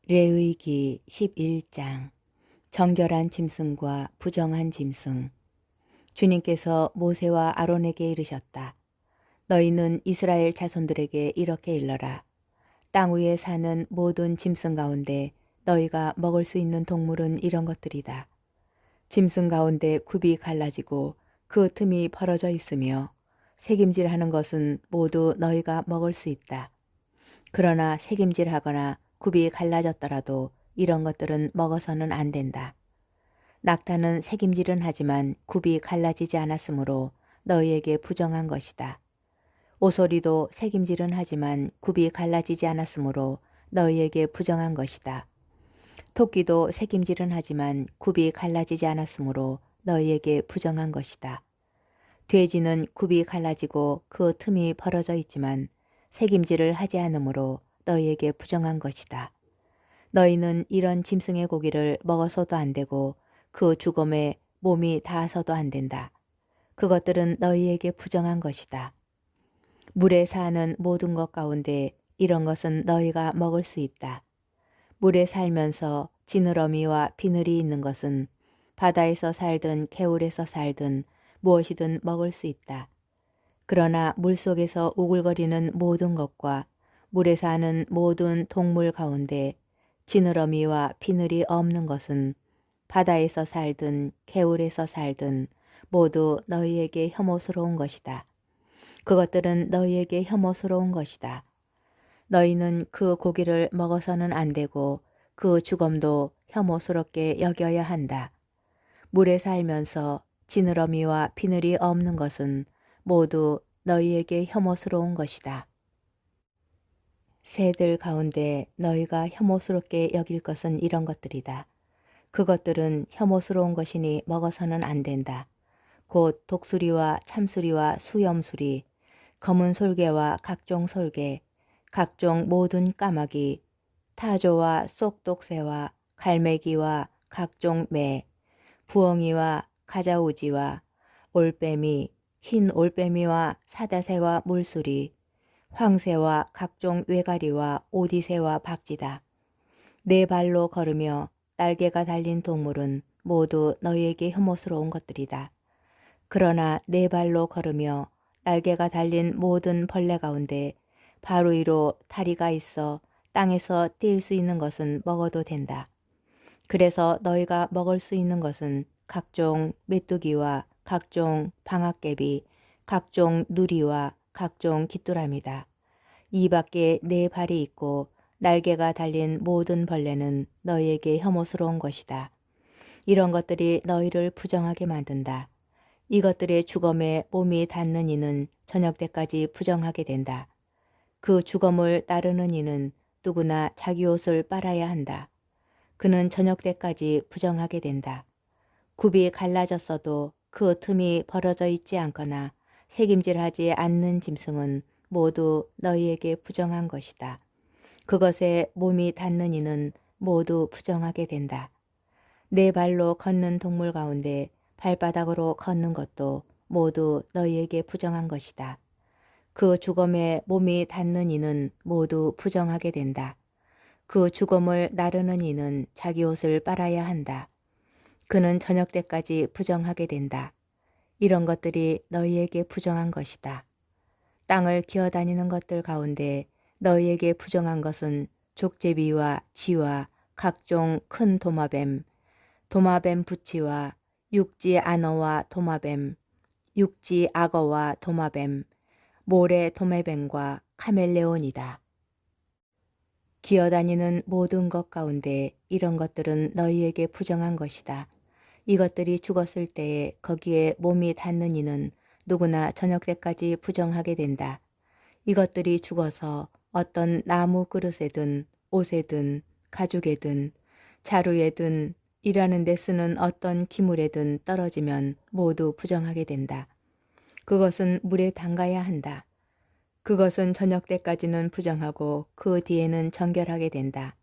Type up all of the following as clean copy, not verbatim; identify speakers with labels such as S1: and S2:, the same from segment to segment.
S1: 레위기 11장 정결한 짐승과 부정한 짐승. 주님께서 모세와 아론에게 이르셨다. 너희는 이스라엘 자손들에게 이렇게 일러라. 땅 위에 사는 모든 짐승 가운데 너희가 먹을 수 있는 동물은 이런 것들이다. 짐승 가운데 굽이 갈라지고 그 틈이 벌어져 있으며 새김질하는 것은 모두 너희가 먹을 수 있다. 그러나 새김질하거나 굽이 갈라졌더라도 이런 것들은 먹어서는 안 된다. 낙타는 새김질은 하지만 굽이 갈라지지 않았으므로 너희에게 부정한 것이다. 오소리도 새김질은 하지만 굽이 갈라지지 않았으므로 너희에게 부정한 것이다. 토끼도 새김질은 하지만 굽이 갈라지지 않았으므로 너희에게 부정한 것이다. 돼지는 굽이 갈라지고 그 틈이 벌어져 있지만 새김질을 하지 않으므로 너희에게 부정한 것이다. 너희는 이런 짐승의 고기를 먹어서도 안 되고 그 죽음에 몸이 닿아서도 안 된다. 그것들은 너희에게 부정한 것이다. 물에 사는 모든 것 가운데 이런 것은 너희가 먹을 수 있다. 물에 살면서 지느러미와 비늘이 있는 것은 바다에서 살든 개울에서 살든 무엇이든 먹을 수 있다. 그러나 물속에서 우글거리는 모든 것과 물에 사는 모든 동물 가운데 지느러미와 비늘이 없는 것은 바다에서 살든 개울에서 살든 모두 너희에게 혐오스러운 것이다. 그것들은 너희에게 혐오스러운 것이다. 너희는 그 고기를 먹어서는 안 되고 그 죽음도 혐오스럽게 여겨야 한다. 물에 살면서 지느러미와 비늘이 없는 것은 모두 너희에게 혐오스러운 것이다. 새들 가운데 너희가 혐오스럽게 여길 것은 이런 것들이다. 그것들은 혐오스러운 것이니 먹어서는 안 된다. 곧 독수리와 참수리와 수염수리, 검은 솔개와 각종 솔개, 각종 모든 까마귀, 타조와 쏙독새와 갈매기와 각종 매, 부엉이와 가자우지와 올빼미, 흰 올빼미와 사다새와 물수리, 황새와 각종 외가리와 오디새와 박쥐다. 네 발로 걸으며 날개가 달린 동물은 모두 너희에게 혐오스러운 것들이다. 그러나 네 발로 걸으며 날개가 달린 모든 벌레 가운데 발 위로 다리가 있어 땅에서 뛸 수 있는 것은 먹어도 된다. 그래서 너희가 먹을 수 있는 것은 각종 메뚜기와 각종 방앗개비, 각종 누리와 각종 귀뚜라미다. 이 밖에 네 발이 있고 날개가 달린 모든 벌레는 너희에게 혐오스러운 것이다. 이런 것들이 너희를 부정하게 만든다. 이것들의 죽음에 몸이 닿는 이는 저녁 때까지 부정하게 된다. 그 죽음을 따르는 이는 누구나 자기 옷을 빨아야 한다. 그는 저녁 때까지 부정하게 된다. 굽이 갈라졌어도 그 틈이 벌어져 있지 않거나 새김질하지 않는 짐승은 모두 너희에게 부정한 것이다. 그것에 몸이 닿는 이는 모두 부정하게 된다. 네 발로 걷는 동물 가운데 발바닥으로 걷는 것도 모두 너희에게 부정한 것이다. 그 죽음에 몸이 닿는 이는 모두 부정하게 된다. 그 죽음을 나르는 이는 자기 옷을 빨아야 한다. 그는 저녁 때까지 부정하게 된다. 이런 것들이 너희에게 부정한 것이다. 땅을 기어다니는 것들 가운데 너희에게 부정한 것은 족제비와 쥐와 각종 큰 도마뱀, 도마뱀 부치와 육지 안어와 도마뱀, 육지 악어와 도마뱀, 모래 도매뱀과 카멜레온이다. 기어다니는 모든 것 가운데 이런 것들은 너희에게 부정한 것이다. 이것들이 죽었을 때에 거기에 몸이 닿는 이는 누구나 저녁 때까지 부정하게 된다. 이것들이 죽어서 어떤 나무 그릇에든 옷에든 가죽에든 자루에든 일하는 데 쓰는 어떤 기물에든 떨어지면 모두 부정하게 된다. 그것은 물에 담가야 한다. 그것은 저녁 때까지는 부정하고 그 뒤에는 정결하게 된다.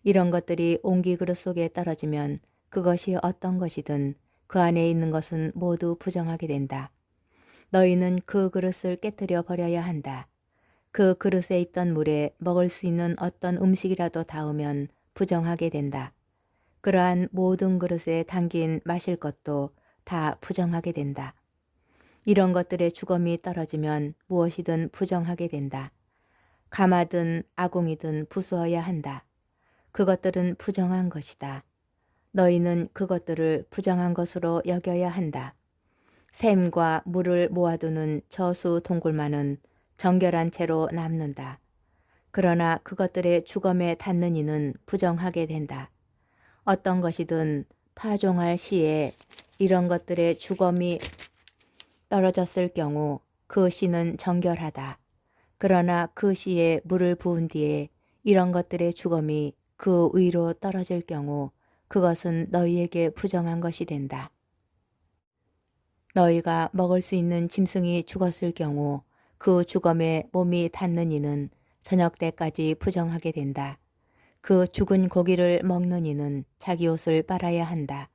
S1: 이런 것들이 옹기 그릇 속에 떨어지면 그것이 어떤 것이든 그 안에 있는 것은 모두 부정하게 된다. 너희는 그 그릇을 깨뜨려 버려야 한다. 그 그릇에 있던 물에 먹을 수 있는 어떤 음식이라도 닿으면 부정하게 된다. 그러한 모든 그릇에 담긴 마실 것도 다 부정하게 된다. 이런 것들의 주검이 떨어지면 무엇이든 부정하게 된다. 가마든 아궁이든 부수어야 한다. 그것들은 부정한 것이다. 너희는 그것들을 부정한 것으로 여겨야 한다. 샘과 물을 모아두는 저수 동굴만은 정결한 채로 남는다. 그러나 그것들의 주검에 닿는 이는 부정하게 된다. 어떤 것이든 파종할 시에 이런 것들의 주검이 떨어졌을 경우 그 씨는 정결하다. 그러나 그 씨에 물을 부은 뒤에 이런 것들의 주검이 그 위로 떨어질 경우 그것은 너희에게 부정한 것이 된다. 너희가 먹을 수 있는 짐승이 죽었을 경우 그 주검에 몸이 닿는 이는 저녁 때까지 부정하게 된다. 그 죽은 고기를 먹는 이는 자기 옷을 빨아야 한다.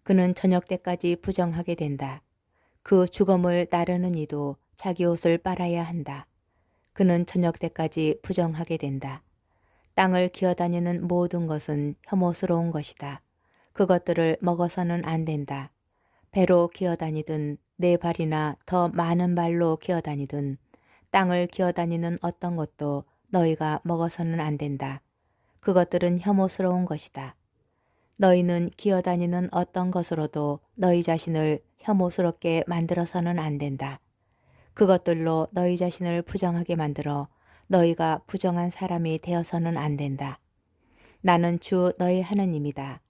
S1: 그는 저녁 때까지 부정하게 된다. 그 주검을 따르는 이도 자기 옷을 빨아야 한다. 그는 저녁 때까지 부정하게 된다. 땅을 기어다니는 모든 것은 혐오스러운 것이다. 그것들을 먹어서는 안 된다. 배로 기어다니든 네 발이나 더 많은 발로 기어다니든 땅을 기어다니는 어떤 것도 너희가 먹어서는 안 된다. 그것들은 혐오스러운 것이다. 너희는 기어다니는 어떤 것으로도 너희 자신을 혐오스럽게 만들어서는 안 된다. 그것들로 너희 자신을 부정하게 만들어 너희가 부정한 사람이 되어서는 안 된다. 나는 주 너희 하나님이다.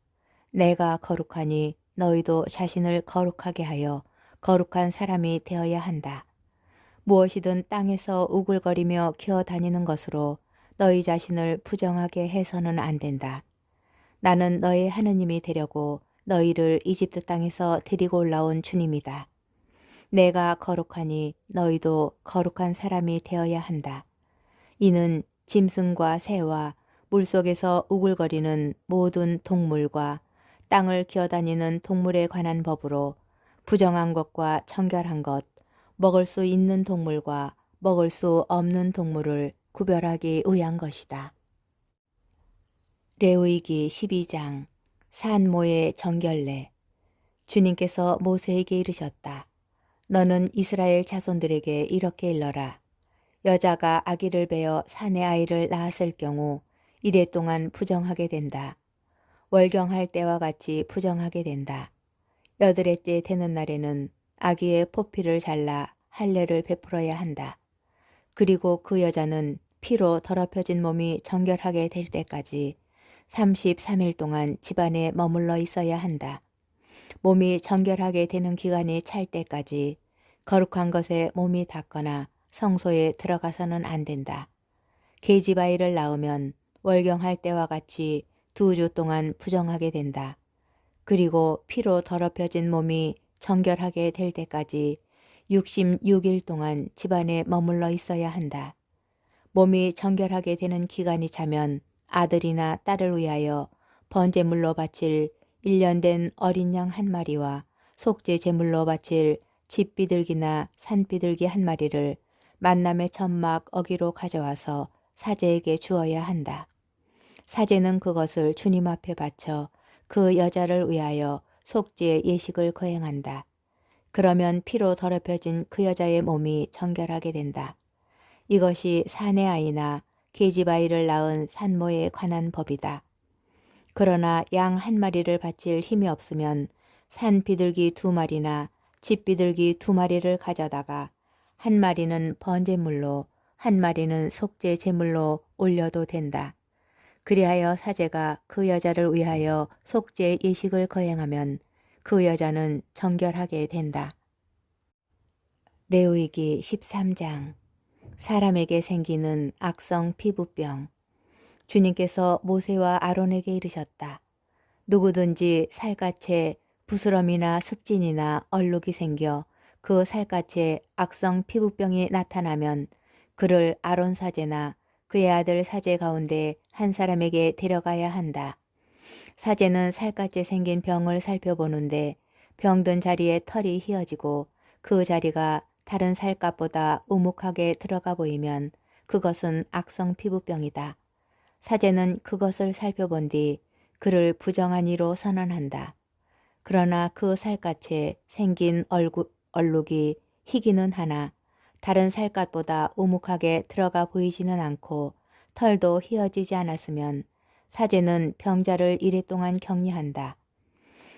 S1: 내가 거룩하니 너희도 자신을 거룩하게 하여 거룩한 사람이 되어야 한다. 무엇이든 땅에서 우글거리며 기어다니는 것으로 너희 자신을 부정하게 해서는 안 된다. 나는 너희 하나님이 되려고 너희를 이집트 땅에서 데리고 올라온 주님이다. 내가 거룩하니 너희도 거룩한 사람이 되어야 한다. 이는 짐승과 새와 물속에서 우글거리는 모든 동물과 땅을 기어다니는 동물에 관한 법으로 부정한 것과 정결한 것, 먹을 수 있는 동물과 먹을 수 없는 동물을 구별하기 위한 것이다. 레위기 12장 산모의 정결례. 주님께서 모세에게 이르셨다. 너는 이스라엘 자손들에게 이렇게 일러라. 여자가 아기를 베어 사내 아이를 낳았을 경우 이래 동안 부정하게 된다. 월경할 때와 같이 부정하게 된다. 여드레째 되는 날에는 아기의 포피를 잘라 할례를 베풀어야 한다. 그리고 그 여자는 피로 더럽혀진 몸이 정결하게 될 때까지 33일 동안 집안에 머물러 있어야 한다. 몸이 정결하게 되는 기간이 찰 때까지 거룩한 것에 몸이 닿거나 성소에 들어가서는 안 된다. 계집아이를 낳으면 월경할 때와 같이 2주 동안 부정하게 된다. 그리고 피로 더럽혀진 몸이 정결하게 될 때까지 66일 동안 집안에 머물러 있어야 한다. 몸이 정결하게 되는 기간이 차면 아들이나 딸을 위하여 번제물로 바칠 1년 된 어린 양 한 마리와 속죄 제물로 바칠 집비둘기나 산비둘기 한 마리를 만남의 천막 어기로 가져와서 사제에게 주어야 한다. 사제는 그것을 주님 앞에 바쳐 그 여자를 위하여 속죄 예식을 거행한다. 그러면 피로 더럽혀진 그 여자의 몸이 정결하게 된다. 이것이 사내 아이나 계집아이를 낳은 산모에 관한 법이다. 그러나 양 한 마리를 바칠 힘이 없으면 산 비둘기 2마리나 집 비둘기 2마리를 가져다가 한 마리는 번제물로 한 마리는 속죄 제물로 올려도 된다. 그리하여 사제가 그 여자를 위하여 속죄 예식을 거행하면 그 여자는 정결하게 된다. 레위기 13장 사람에게 생기는 악성 피부병. 주님께서 모세와 아론에게 이르셨다. 누구든지 살갗에 부스럼이나 습진이나 얼룩이 생겨 그 살갗에 악성 피부병이 나타나면 그를 아론 사제나 그의 아들 사제 가운데 한 사람에게 데려가야 한다. 사제는 살갗에 생긴 병을 살펴보는데 병든 자리에 털이 휘어지고 그 자리가 다른 살갗보다 우묵하게 들어가 보이면 그것은 악성 피부병이다. 사제는 그것을 살펴본 뒤 그를 부정한 이로 선언한다. 그러나 그 살갗에 생긴 얼룩이 희기는 하나 다른 살갗보다 우묵하게 들어가 보이지는 않고 털도 휘어지지 않았으면 사제는 병자를 이래 동안 격리한다.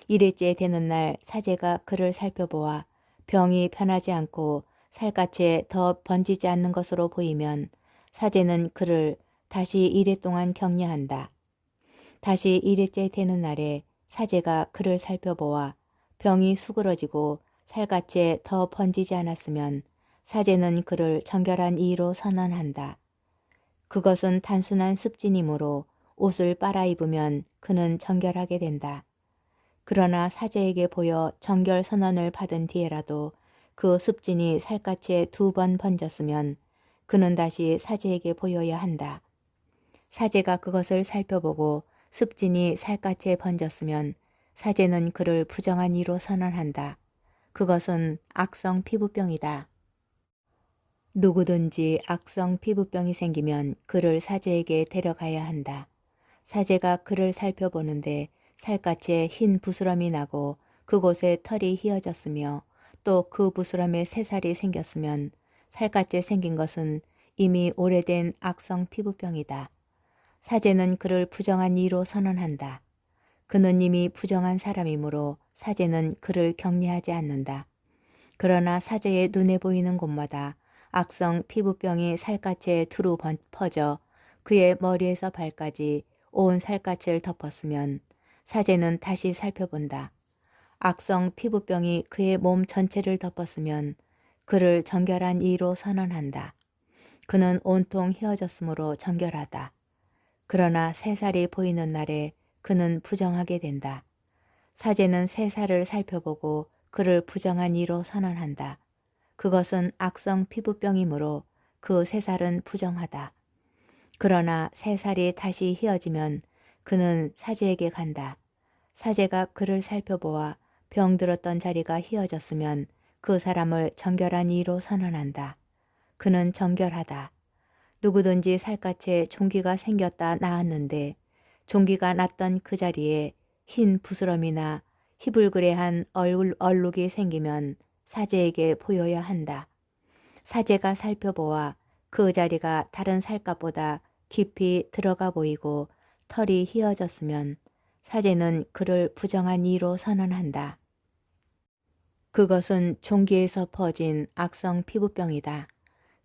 S1: 이래째 되는 날 사제가 그를 살펴보아 병이 편하지 않고 살갗에 더 번지지 않는 것으로 보이면 사제는 그를 다시 이래 동안 격리한다. 다시 이래째 되는 날에 사제가 그를 살펴보아 병이 수그러지고 살갗에 더 번지지 않았으면 사제는 그를 정결한 이로 선언한다. 그것은 단순한 습진이므로 옷을 빨아 입으면 그는 정결하게 된다. 그러나 사제에게 보여 정결 선언을 받은 뒤에라도 그 습진이 살갗에 2번 번졌으면 그는 다시 사제에게 보여야 한다. 사제가 그것을 살펴보고 습진이 살갗에 번졌으면 사제는 그를 부정한 이로 선언한다. 그것은 악성 피부병이다. 누구든지 악성 피부병이 생기면 그를 사제에게 데려가야 한다. 사제가 그를 살펴보는데 살갗에 흰 부스럼이 나고 그곳에 털이 휘어졌으며 또 그 부스럼에 새살이 생겼으면 살갗에 생긴 것은 이미 오래된 악성 피부병이다. 사제는 그를 부정한 이로 선언한다. 그는 이미 부정한 사람이므로 사제는 그를 격리하지 않는다. 그러나 사제의 눈에 보이는 곳마다 악성 피부병이 살갗에 두루 퍼져 그의 머리에서 발까지 온 살갗을 덮었으면 사제는 다시 살펴본다. 악성 피부병이 그의 몸 전체를 덮었으면 그를 정결한 이로 선언한다. 그는 온통 휘어졌으므로 정결하다. 그러나 새살이 보이는 날에 그는 부정하게 된다. 사제는 새살을 살펴보고 그를 부정한 이로 선언한다. 그것은 악성 피부병이므로 그 새살은 부정하다. 그러나 새살이 다시 휘어지면 그는 사제에게 간다. 사제가 그를 살펴보아 병들었던 자리가 휘어졌으면 그 사람을 정결한 이로 선언한다. 그는 정결하다. 누구든지 살갗에 종기가 생겼다 나았는데 종기가 났던 그 자리에 흰 부스럼이나 희불그레한 얼룩이 생기면 사제에게 보여야 한다. 사제가 살펴보아 그 자리가 다른 살갗보다 깊이 들어가 보이고 털이 휘어졌으면 사제는 그를 부정한 이로 선언한다. 그것은 종기에서 퍼진 악성 피부병이다.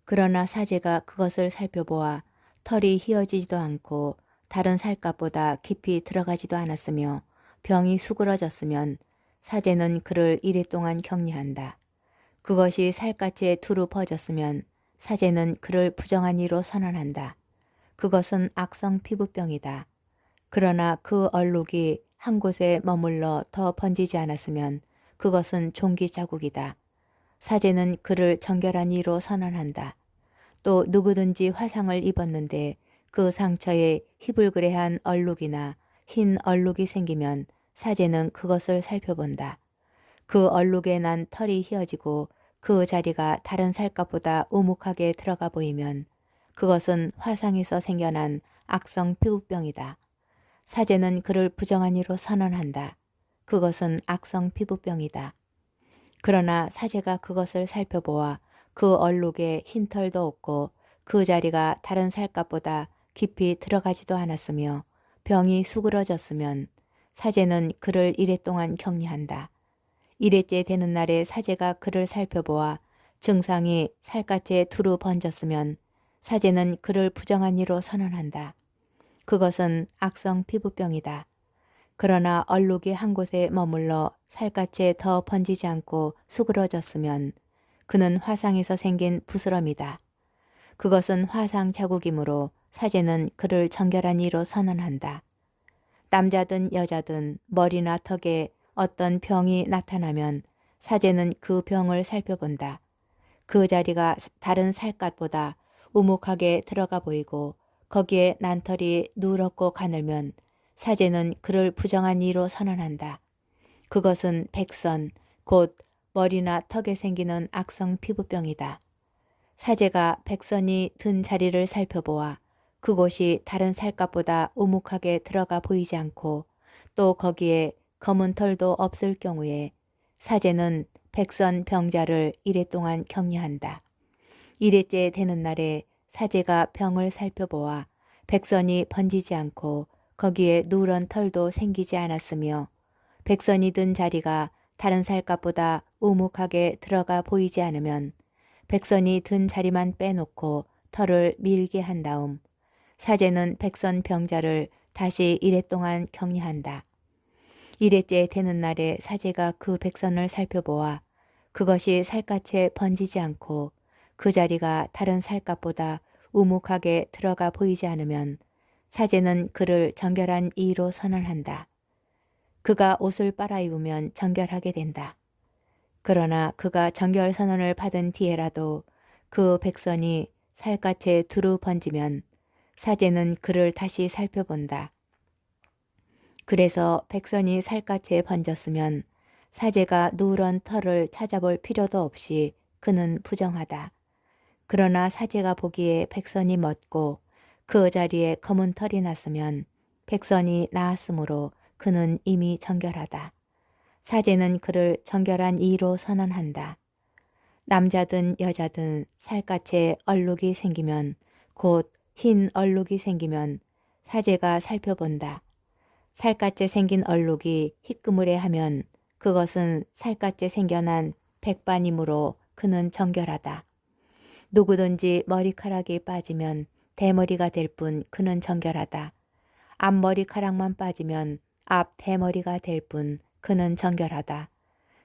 S1: 그러나 사제가 그것을 살펴보아 털이 휘어지지도 않고 다른 살갗보다 깊이 들어가지도 않았으며 병이 수그러졌으면 사제는 그를 이래 동안 격리한다. 그것이 살갗에 두루 퍼졌으면 사제는 그를 부정한 이로 선언한다. 그것은 악성 피부병이다. 그러나 그 얼룩이 한 곳에 머물러 더 번지지 않았으면 그것은 종기 자국이다. 사제는 그를 정결한 이로 선언한다. 또 누구든지 화상을 입었는데 그 상처에 희불그레한 얼룩이나 흰 얼룩이 생기면 사제는 그것을 살펴본다. 그 얼룩에 난 털이 휘어지고 그 자리가 다른 살갗보다 우묵하게 들어가 보이면 그것은 화상에서 생겨난 악성 피부병이다. 사제는 그를 부정한 이로 선언한다. 그것은 악성 피부병이다. 그러나 사제가 그것을 살펴보아 그 얼룩에 흰 털도 없고 그 자리가 다른 살갗보다 깊이 들어가지도 않았으며 병이 수그러졌으면 사제는 그를 이래 동안 격리한다. 이래째 되는 날에 사제가 그를 살펴보아 증상이 살갗에 두루 번졌으면 사제는 그를 부정한 이로 선언한다. 그것은 악성 피부병이다. 그러나 얼룩이 한 곳에 머물러 살갗에 더 번지지 않고 수그러졌으면 그는 화상에서 생긴 부스럼이다. 그것은 화상 자국이므로 사제는 그를 정결한 이로 선언한다. 남자든 여자든 머리나 턱에 어떤 병이 나타나면 사제는 그 병을 살펴본다. 그 자리가 다른 살갗보다 우묵하게 들어가 보이고 거기에 난털이 누렇고 가늘면 사제는 그를 부정한 이로 선언한다. 그것은 백선, 곧 머리나 턱에 생기는 악성 피부병이다. 사제가 백선이 든 자리를 살펴보아 그곳이 다른 살갗보다 우묵하게 들어가 보이지 않고 또 거기에 검은 털도 없을 경우에 사제는 백선 병자를 이레 동안 격려한다. 이레째 되는 날에 사제가 병을 살펴보아 백선이 번지지 않고 거기에 누런 털도 생기지 않았으며 백선이 든 자리가 다른 살갗보다 우묵하게 들어가 보이지 않으면 백선이 든 자리만 빼놓고 털을 밀게 한 다음 사제는 백선 병자를 다시 이레 동안 격리한다. 이레째 되는 날에 사제가 그 백선을 살펴보아 그것이 살갗에 번지지 않고 그 자리가 다른 살갗보다 우묵하게 들어가 보이지 않으면 사제는 그를 정결한 이로 선언한다. 그가 옷을 빨아입으면 정결하게 된다. 그러나 그가 정결 선언을 받은 뒤에라도 그 백선이 살갗에 두루 번지면 사제는 그를 다시 살펴본다. 그래서 백선이 살갗에 번졌으면 사제가 누런 털을 찾아볼 필요도 없이 그는 부정하다. 그러나 사제가 보기에 백선이 멎고 그 자리에 검은 털이 났으면 백선이 나았으므로 그는 이미 정결하다. 사제는 그를 정결한 이로 선언한다. 남자든 여자든 살갗에 얼룩이 생기면 곧 흰 얼룩이 생기면 사제가 살펴본다. 살갗에 생긴 얼룩이 희끄무레 하면 그것은 살갗에 생겨난 백반이므로 그는 정결하다. 누구든지 머리카락이 빠지면 대머리가 될 뿐 그는 정결하다. 앞머리카락만 빠지면 앞 대머리가 될 뿐 그는 정결하다.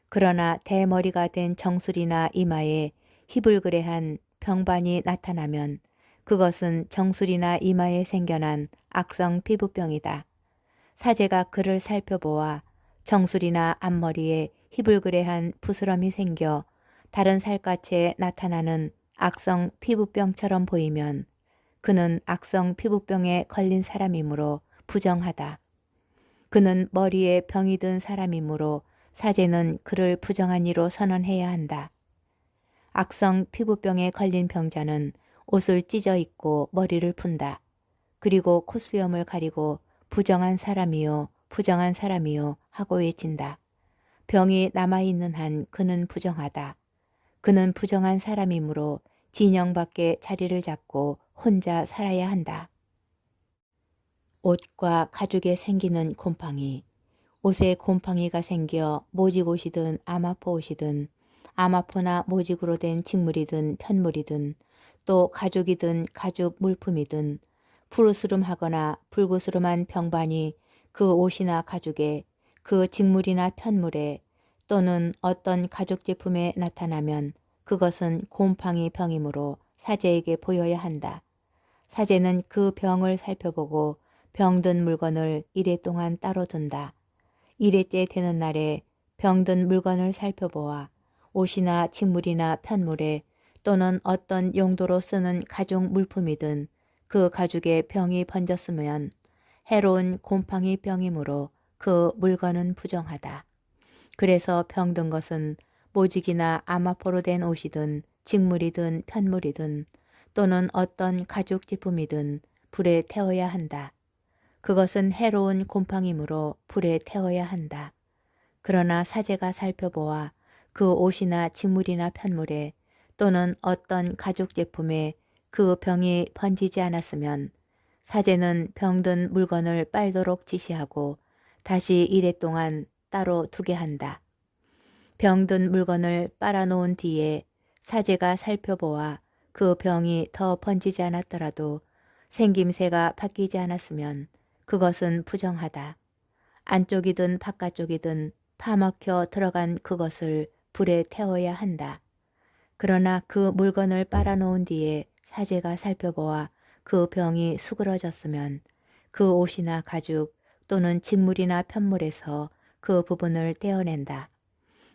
S1: 그러나 대머리가 된 정수리나 이마에 희불그레한 병반이 나타나면 그것은 정수리나 이마에 생겨난 악성 피부병이다. 사제가 그를 살펴보아 정수리나 앞머리에 희불그레한 부스럼이 생겨 다른 살갗에 나타나는 악성 피부병처럼 보이면 그는 악성 피부병에 걸린 사람이므로 부정하다. 그는 머리에 병이 든 사람이므로 사제는 그를 부정한 이로 선언해야 한다. 악성 피부병에 걸린 병자는 옷을 찢어 입고 머리를 푼다. 그리고 콧수염을 가리고 부정한 사람이요 부정한 사람이요 하고 외친다. 병이 남아있는 한 그는 부정하다. 그는 부정한 사람이므로 진영 밖에 자리를 잡고 혼자 살아야 한다. 옷과 가죽에 생기는 곰팡이. 옷에 곰팡이가 생겨 모직옷이든 아마포 옷이든 아마포나 모직으로 된 직물이든 편물이든 또 가죽이든 가죽 물품이든 푸르스름하거나 불구스름한 병반이 그 옷이나 가죽에 그 직물이나 편물에 또는 어떤 가죽 제품에 나타나면 그것은 곰팡이 병이므로 사제에게 보여야 한다. 사제는 그 병을 살펴보고 병든 물건을 이레 동안 따로 둔다. 이레째 되는 날에 병든 물건을 살펴보아 옷이나 직물이나 편물에 또는 어떤 용도로 쓰는 가죽 물품이든 그 가죽에 병이 번졌으면 해로운 곰팡이 병이므로 그 물건은 부정하다. 그래서 병든 것은 모직이나 아마포로 된 옷이든 직물이든 편물이든 또는 어떤 가죽 제품이든 불에 태워야 한다. 그것은 해로운 곰팡이므로 불에 태워야 한다. 그러나 사제가 살펴보아 그 옷이나 직물이나 편물에 또는 어떤 가죽 제품에 그 병이 번지지 않았으면 사제는 병든 물건을 빨도록 지시하고 다시 이레 동안 따로 두게 한다. 병든 물건을 빨아놓은 뒤에 사제가 살펴보아 그 병이 더 번지지 않았더라도 생김새가 바뀌지 않았으면 그것은 부정하다. 안쪽이든 바깥쪽이든 파먹혀 들어간 그것을 불에 태워야 한다. 그러나 그 물건을 빨아놓은 뒤에 사제가 살펴보아 그 병이 수그러졌으면 그 옷이나 가죽 또는 직물이나 편물에서 그 부분을 떼어낸다.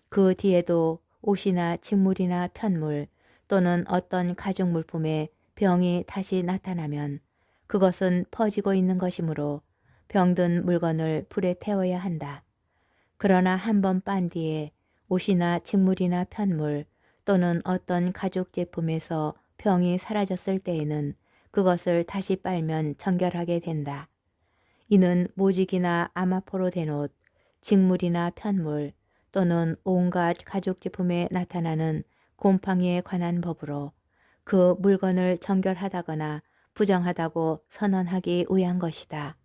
S1: 그 뒤에도 옷이나 직물이나 편물 또는 어떤 가죽 물품에 병이 다시 나타나면 그것은 퍼지고 있는 것이므로 병든 물건을 불에 태워야 한다. 그러나 한 번 빤 뒤에 옷이나 직물이나 편물 또는 어떤 가죽 제품에서 병이 사라졌을 때에는 그것을 다시 빨면 정결하게 된다. 이는 모직이나 아마포로 된 옷, 직물이나 편물 또는 온갖 가죽제품에 나타나는 곰팡이에 관한 법으로 그 물건을 정결하다거나 부정하다고 선언하기 위한 것이다.